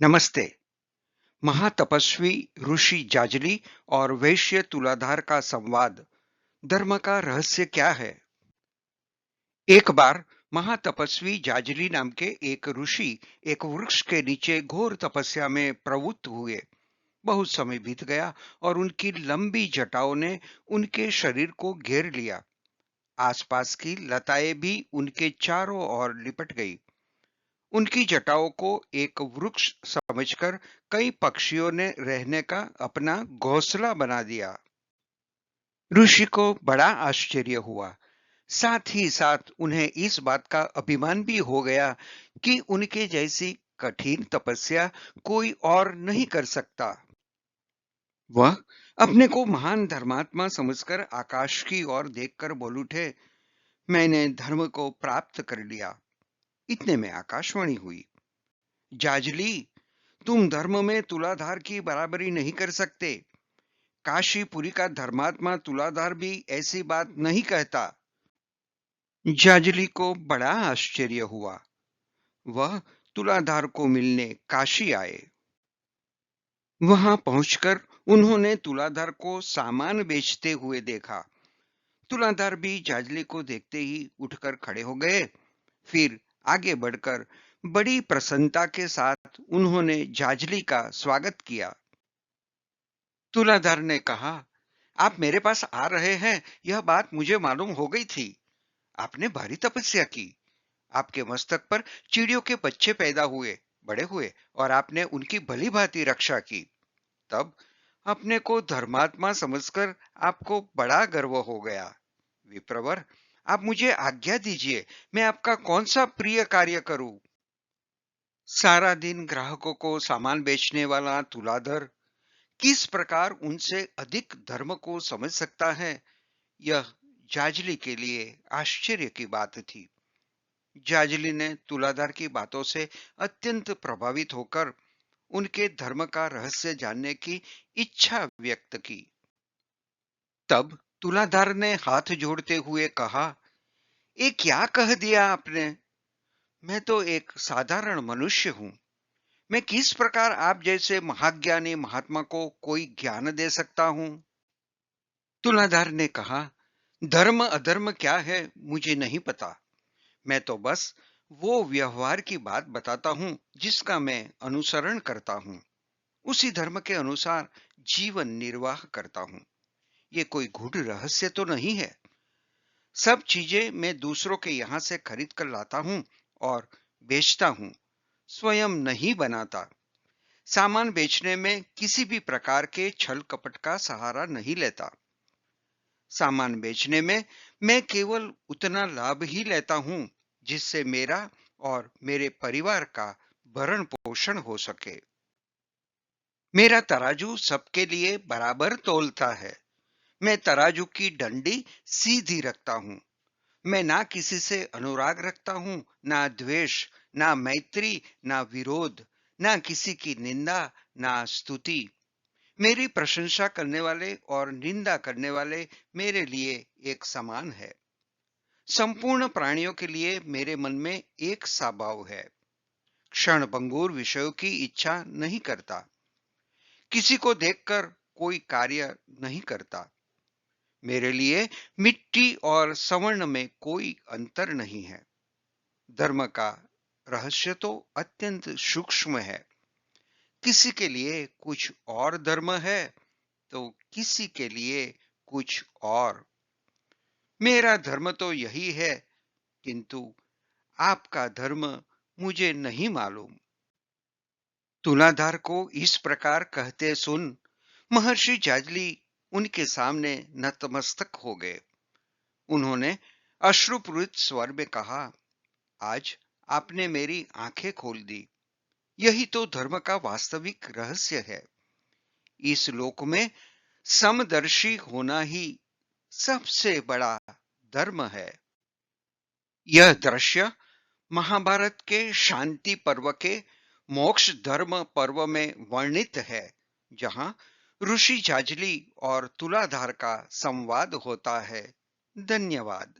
नमस्ते। महातपस्वी ऋषि जाजली और वैश्य तुलाधार का संवाद। धर्म का रहस्य क्या है? एक बार महातपस्वी जाजली नाम के एक ऋषि एक वृक्ष के नीचे घोर तपस्या में प्रवृत्त हुए। बहुत समय बीत गया और उनकी लंबी जटाओं ने उनके शरीर को घेर लिया। आसपास की लताएं भी उनके चारों ओर लिपट गई। उनकी जटाओं को एक वृक्ष समझकर कई पक्षियों ने रहने का अपना घोंसला बना दिया। ऋषि को बड़ा आश्चर्य हुआ। साथ ही साथ उन्हें इस बात का अभिमान भी हो गया कि उनके जैसी कठिन तपस्या कोई और नहीं कर सकता। वह अपने को महान धर्मात्मा समझकर आकाश की ओर देखकर बोल उठे, मैंने धर्म को प्राप्त कर लिया। इतने में आकाशवाणी हुई, जाजली, तुम धर्म में तुलाधार की बराबरी नहीं कर सकते। काशीपुरी का धर्मात्मा तुलाधार भी ऐसी बात नहीं कहता। जाजली को बड़ा आश्चर्य हुआ। वह तुलाधार को मिलने काशी आए। वहां पहुंचकर उन्होंने तुलाधार को सामान बेचते हुए देखा। तुलाधार भी जाजली को देखते ही उठकर खड़े हो गए। फिर आगे बढ़कर बड़ी प्रसन्नता के साथ उन्होंने जाजली का स्वागत किया। तुलाधर ने कहा, आप मेरे पास आ रहे हैं, यह बात मुझे मालूम हो गई थी। आपने भारी तपस्या की। आपके मस्तक पर चिड़ियों के बच्चे पैदा हुए, बड़े हुए और आपने उनकी भली भांति रक्षा की। तब अपने को धर्मात्मा समझकर आपको बड़ा गर्व हो गया। विप्रवर, आप मुझे आज्ञा दीजिए, मैं आपका कौन सा प्रिय कार्य करूं? सारा दिन ग्राहकों को सामान बेचने वाला तुलाधर किस प्रकार उनसे अधिक धर्म को समझ सकता है, यह जाजली के लिए आश्चर्य की बात थी। जाजली ने तुलाधार की बातों से अत्यंत प्रभावित होकर उनके धर्म का रहस्य जानने की इच्छा व्यक्त की। तब तुलाधार ने हाथ जोड़ते हुए कहा, ये क्या कह दिया आपने? मैं तो एक साधारण मनुष्य हूं। मैं किस प्रकार आप जैसे महाज्ञानी महात्मा को कोई ज्ञान दे सकता हूं? तुलाधार ने कहा, धर्म अधर्म क्या है मुझे नहीं पता। मैं तो बस वो व्यवहार की बात बताता हूं जिसका मैं अनुसरण करता हूं। उसी धर्म के अनुसार जीवन निर्वाह करता हूं। ये कोई गूढ़ रहस्य तो नहीं है। सब चीजें मैं दूसरों के यहां से खरीद कर लाता हूं और बेचता हूं, स्वयं नहीं बनाता। सामान बेचने में किसी भी प्रकार के छल कपट का सहारा नहीं लेता। सामान बेचने में मैं केवल उतना लाभ ही लेता हूं जिससे मेरा और मेरे परिवार का भरण पोषण हो सके। मेरा तराजू सबके लिए बराबर तौलता है। मैं तराजू की डंडी सीधी रखता हूं। मैं ना किसी से अनुराग रखता हूं, ना द्वेष, ना मैत्री, ना विरोध, ना किसी की निंदा, ना स्तुति। मेरी प्रशंसा करने वाले और निंदा करने वाले मेरे लिए एक समान है। संपूर्ण प्राणियों के लिए मेरे मन में एक सा भाव है। क्षण भंगुर विषयों की इच्छा नहीं करता। किसी को देखकर कोई कार्य नहीं करता। मेरे लिए मिट्टी और स्वर्ण में कोई अंतर नहीं है। धर्म का रहस्य तो अत्यंत सूक्ष्म है। किसी के लिए कुछ और धर्म है तो किसी के लिए कुछ और। मेरा धर्म तो यही है, किंतु आपका धर्म मुझे नहीं मालूम। तुलाधार को इस प्रकार कहते सुन महर्षि जाजली उनके सामने नतमस्तक हो गए। उन्होंने अश्रुपूरित स्वर में कहा, आज आपने मेरी आंखें खोल दी। यही तो धर्म का वास्तविक रहस्य है। इस लोक में समदर्शी होना ही सबसे बड़ा धर्म है। यह दृश्य महाभारत के शांति पर्व के मोक्ष धर्म पर्व में वर्णित है, जहां ऋषि जाजली और तुलाधार का संवाद होता है। धन्यवाद।